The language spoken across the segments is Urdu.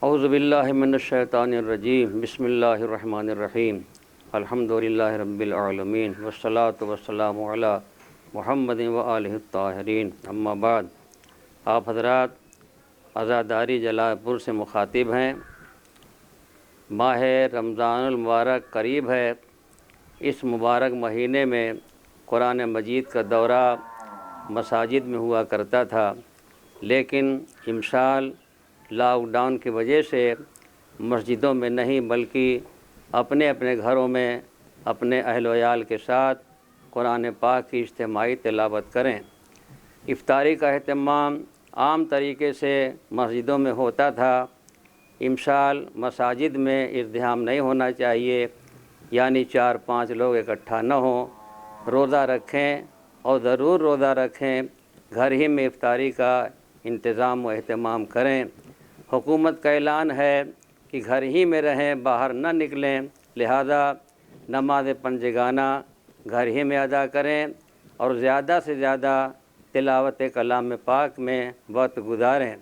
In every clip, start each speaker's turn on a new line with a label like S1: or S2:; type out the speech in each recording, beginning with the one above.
S1: اعوذ باللہ من الشیطان الرجیم بسم اللہ الرحمن الرحیم الحمدللہ رب العالمین والصلاة والسلام علی محمد وآلہ الطاہرین اما بعد۔ آپ حضرات عزاداری جلال پور سے مخاطب ہیں۔ ماہ رمضان المبارک قریب ہے۔ اس مبارک مہینے میں قرآن مجید کا دورہ مساجد میں ہوا کرتا تھا، لیکن امسال لاک ڈاؤن کی وجہ سے مسجدوں میں نہیں بلکہ اپنے اپنے گھروں میں اپنے اہل و عیال کے ساتھ قرآن پاک کی اجتماعی تلاوت کریں۔ افطاری کا اہتمام عام طریقے سے مسجدوں میں ہوتا تھا، امسال مساجد میں ازدحام نہیں ہونا چاہیے، یعنی 4-5 لوگ اکٹھا نہ ہوں۔ روزہ رکھیں اور ضرور روزہ رکھیں، گھر ہی میں افطاری کا انتظام و اہتمام کریں۔ حکومت کا اعلان ہے کہ گھر ہی میں رہیں، باہر نہ نکلیں، لہذا نماز پنجگانہ گھر ہی میں ادا کریں اور زیادہ سے زیادہ تلاوت کلام پاک میں وقت گزاریں۔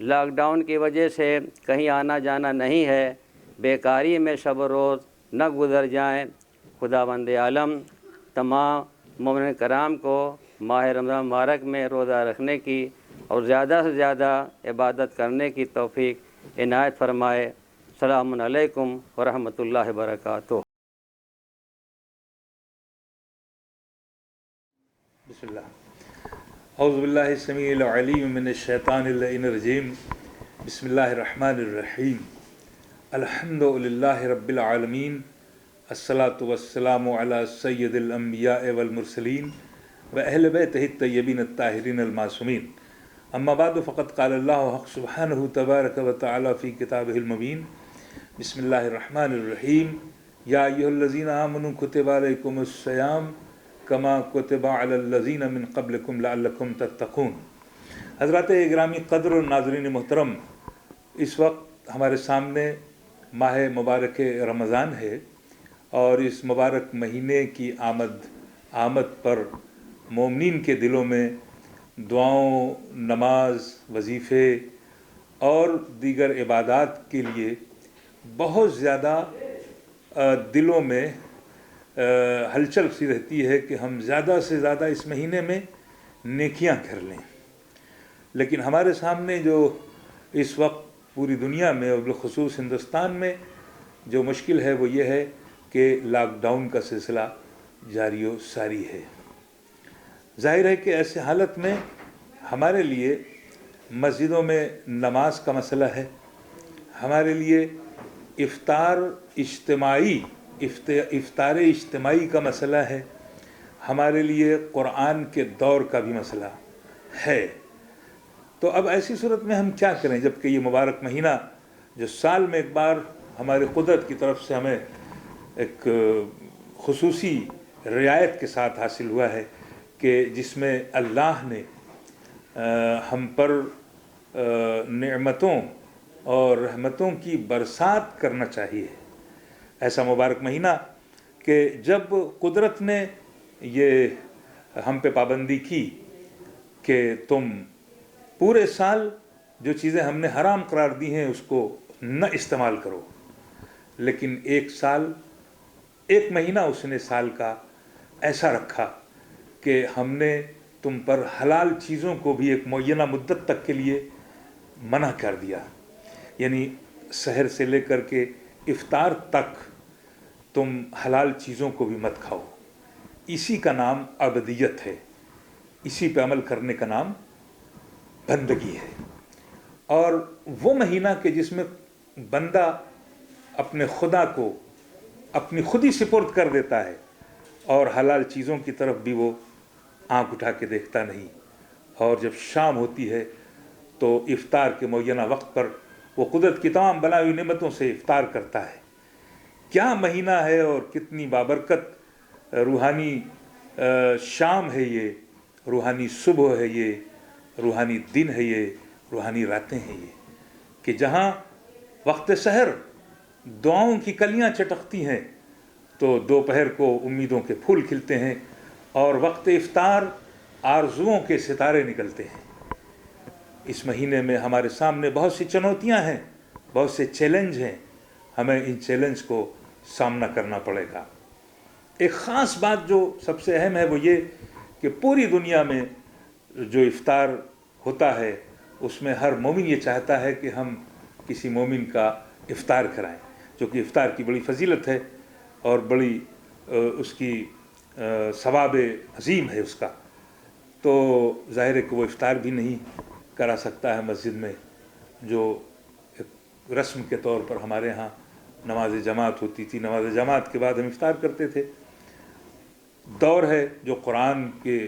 S1: لاک ڈاؤن کی وجہ سے کہیں آنا جانا نہیں ہے، بیکاری میں شب و روز نہ گزر جائیں۔ خداوند عالم تمام مومنین کرام کو ماہ رمضان مبارک میں روزہ رکھنے کی اور زیادہ سے زیادہ عبادت کرنے کی توفیق عنایت فرمائے۔ السلام علیکم ورحمۃ اللہ وبرکاتہ۔
S2: بسم اللہ۔ اعوذ باللہ السمیع العلیم من الشیطان اللعین الرجیم۔ بسم اللہ الرحمن الرحیم۔ الحمد للہ رب العالمین، الصلاۃ والسلام علی سید الانبیاء والمرسلین و اہل بیتہ الطیبین الطاہرین المعصومین، اما بعد فقد قال اللہ حق سبحانہ تبارک و تعالی فی کتابہ المبین۔ بسم اللہ الرحمن الرحیم۔ یا ایھا الذین آمنوا کتب علیکم الصیام کما کتب علی الذین من قبلکم لعلکم تتقون۔ حضرات گرامی قدر اور ناظرین محترم، اس وقت ہمارے سامنے ماہ مبارک رمضان ہے، اور اس مبارک مہینے کی آمد پر مومنین کے دلوں میں دعاؤں، نماز، وظیفے اور دیگر عبادات کے لیے بہت زیادہ دلوں میں ہلچل سی رہتی ہے کہ ہم زیادہ سے زیادہ اس مہینے میں نیکیاں کر لیں۔ لیکن ہمارے سامنے جو اس وقت پوری دنیا میں اور بالخصوص ہندوستان میں جو مشکل ہے وہ یہ ہے کہ لاک ڈاؤن کا سلسلہ جاری و ساری ہے۔ ظاہر ہے کہ ایسے حالت میں ہمارے لیے مسجدوں میں نماز کا مسئلہ ہے، ہمارے لیے افطار اجتماعی کا مسئلہ ہے، ہمارے لیے قرآن کے دور کا بھی مسئلہ ہے۔ تو اب ایسی صورت میں ہم کیا کریں، جبکہ یہ مبارک مہینہ جو سال میں ایک بار ہماری قدرت کی طرف سے ہمیں ایک خصوصی رعایت کے ساتھ حاصل ہوا ہے کہ جس میں اللہ نے ہم پر نعمتوں اور رحمتوں کی برسات کرنا چاہیے۔ ایسا مبارک مہینہ کہ جب قدرت نے یہ ہم پہ پابندی کی کہ تم پورے سال جو چیزیں ہم نے حرام قرار دی ہیں اس کو نہ استعمال کرو، لیکن ایک مہینہ اس نے سال کا ایسا رکھا کہ ہم نے تم پر حلال چیزوں کو بھی ایک معینہ مدت تک کے لیے منع کر دیا، یعنی سحر سے لے کر کے افطار تک تم حلال چیزوں کو بھی مت کھاؤ۔ اسی کا نام عبودیت ہے، اسی پہ عمل کرنے کا نام بندگی ہے۔ اور وہ مہینہ کہ جس میں بندہ اپنے خدا کو اپنی خود ہی سپرد کر دیتا ہے اور حلال چیزوں کی طرف بھی وہ آنکھ اٹھا کے دیکھتا نہیں، اور جب شام ہوتی ہے تو افطار کے معینہ وقت پر وہ قدرت کی تمام بنائی ہوئی نعمتوں سے افطار کرتا ہے۔ کیا مہینہ ہے اور کتنی بابرکت روحانی شام ہے یہ، روحانی صبح ہے یہ، روحانی دن ہے یہ، روحانی راتیں ہیں یہ، کہ جہاں وقت سحر دعاؤں کی کلیاں چٹکتی ہیں تو دوپہر کو امیدوں کے پھول کھلتے ہیں، اور وقت افطار آرزوؤں کے ستارے نکلتے ہیں۔ اس مہینے میں ہمارے سامنے بہت سی چنوتیاں ہیں، بہت سے چیلنج ہیں، ہمیں ان چیلنج کو سامنا کرنا پڑے گا۔ ایک خاص بات جو سب سے اہم ہے وہ یہ کہ پوری دنیا میں جو افطار ہوتا ہے اس میں ہر مومن یہ چاہتا ہے کہ ہم کسی مومن کا افطار کرائیں، جو کہ افطار کی بڑی فضیلت ہے اور بڑی اس کی ثواب عظیم ہے اس کا۔ تو ظاہر ہے کہ وہ افطار بھی نہیں کرا سکتا ہے مسجد میں، جو ایک رسم کے طور پر ہمارے ہاں نماز جماعت ہوتی تھی، نماز جماعت کے بعد ہم افطار کرتے تھے۔ دور ہے جو قرآن کے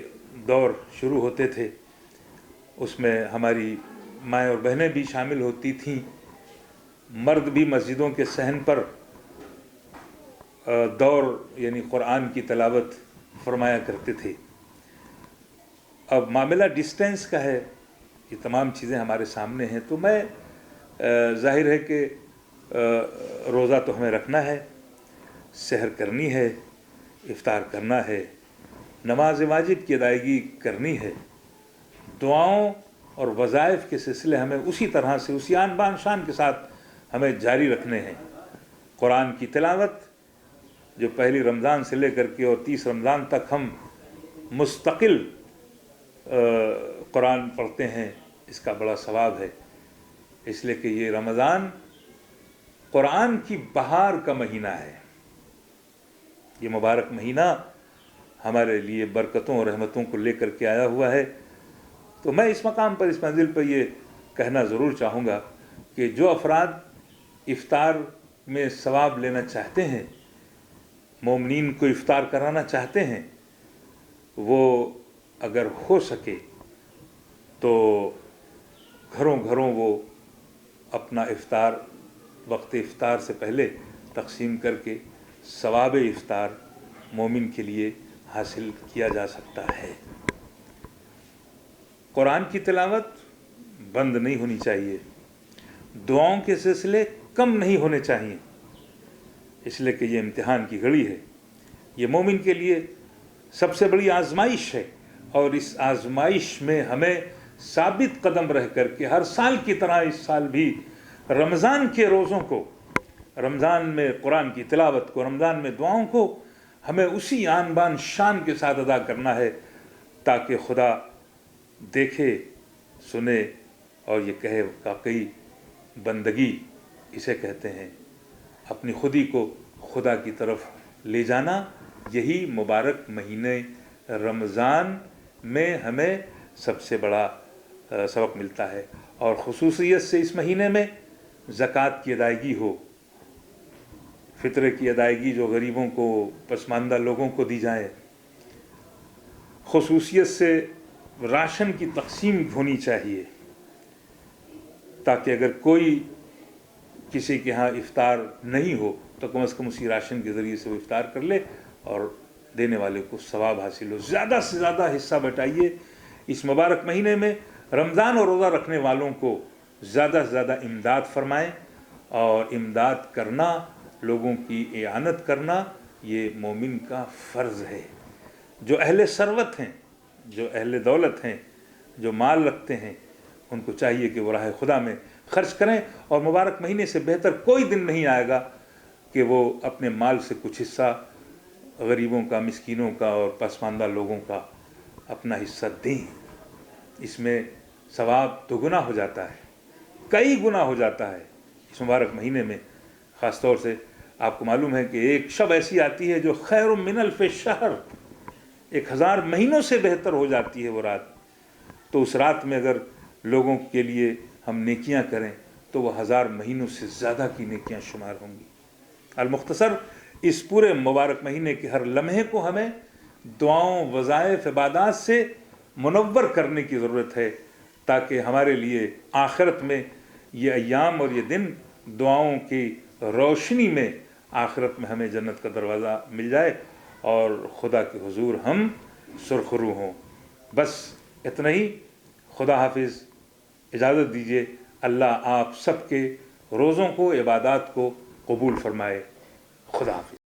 S2: دور شروع ہوتے تھے، اس میں ہماری مائیں اور بہنیں بھی شامل ہوتی تھیں، مرد بھی مسجدوں کے صحن پر دور یعنی قرآن کی تلاوت فرمایا کرتے تھے۔ اب معاملہ ڈسٹینس کا ہے، یہ تمام چیزیں ہمارے سامنے ہیں، تو میں ظاہر ہے کہ روزہ تو ہمیں رکھنا ہے، سحر کرنی ہے، افطار کرنا ہے، نماز واجب کی ادائیگی کرنی ہے، دعاؤں اور وظائف کے سلسلے ہمیں اسی طرح سے اسی آن بان شان کے ساتھ ہمیں جاری رکھنے ہیں۔ قرآن کی تلاوت جو پہلی رمضان سے لے کر کے اور 30 رمضان تک ہم مستقل قرآن پڑھتے ہیں، اس کا بڑا ثواب ہے، اس لیے کہ یہ رمضان قرآن کی بہار کا مہینہ ہے۔ یہ مبارک مہینہ ہمارے لیے برکتوں اور رحمتوں کو لے کر کے آیا ہوا ہے۔ تو میں اس مقام پر، اس منزل پر یہ کہنا ضرور چاہوں گا کہ جو افراد افطار میں ثواب لینا چاہتے ہیں، مومنین کو افطار کرانا چاہتے ہیں، وہ اگر ہو سکے تو گھروں گھروں وہ اپنا افطار وقت افطار سے پہلے تقسیم کر کے ثواب افطار مومن کے لیے حاصل کیا جا سکتا ہے۔ قرآن کی تلاوت بند نہیں ہونی چاہیے، دعاؤں کے سلسلے کم نہیں ہونے چاہیے، اس لیے کہ یہ امتحان کی گھڑی ہے، یہ مومن کے لیے سب سے بڑی آزمائش ہے، اور اس آزمائش میں ہمیں ثابت قدم رہ کر کے ہر سال کی طرح اس سال بھی رمضان کے روزوں کو، رمضان میں قرآن کی تلاوت کو، رمضان میں دعاؤں کو ہمیں اسی آن بان شان کے ساتھ ادا کرنا ہے، تاکہ خدا دیکھے، سنے اور یہ کہے واقعی بندگی اسے کہتے ہیں، اپنی خودی کو خدا کی طرف لے جانا۔ یہی مبارک مہینے رمضان میں ہمیں سب سے بڑا سبق ملتا ہے، اور خصوصیت سے اس مہینے میں زکوٰۃ کی ادائیگی ہو، فطرے کی ادائیگی جو غریبوں کو، پسماندہ لوگوں کو دی جائے، خصوصیت سے راشن کی تقسیم ہونی چاہیے، تاکہ اگر کوئی کسی کے ہاں افطار نہیں ہو تو کم از کم اسی راشن کے ذریعے سے وہ افطار کر لے اور دینے والے کو ثواب حاصل ہو۔ زیادہ سے زیادہ حصہ بٹائیے اس مبارک مہینے میں، رمضان اور روزہ رکھنے والوں کو زیادہ سے زیادہ امداد فرمائیں، اور امداد کرنا، لوگوں کی اعانت کرنا، یہ مومن کا فرض ہے۔ جو اہل ثروت ہیں، جو اہل دولت ہیں، جو مال رکھتے ہیں، ان کو چاہیے کہ وہ راہ خدا میں خرچ کریں، اور مبارک مہینے سے بہتر کوئی دن نہیں آئے گا کہ وہ اپنے مال سے کچھ حصہ غریبوں کا، مسکینوں کا اور پسماندہ لوگوں کا اپنا حصہ دیں۔ اس میں ثواب دوگنا ہو جاتا ہے، کئی گنا ہو جاتا ہے اس مبارک مہینے میں۔ خاص طور سے آپ کو معلوم ہے کہ ایک شب ایسی آتی ہے جو خیر من الف شہر، 1000 مہینوں سے بہتر ہو جاتی ہے وہ رات۔ تو اس رات میں اگر لوگوں کے لیے ہم نیکیاں کریں تو وہ 1000 مہینوں سے زیادہ کی نیکیاں شمار ہوں گی۔ المختصر، اس پورے مبارک مہینے کے ہر لمحے کو ہمیں دعاؤں، وظائف، عبادات سے منور کرنے کی ضرورت ہے، تاکہ ہمارے لیے آخرت میں یہ ایام اور یہ دن دعاؤں کی روشنی میں آخرت میں ہمیں جنت کا دروازہ مل جائے اور خدا کے حضور ہم سرخرو ہوں۔ بس اتنا ہی، خدا حافظ، اجازت دیجیے، اللہ آپ سب کے روزوں کو، عبادات کو قبول فرمائے۔ خدا حافظ۔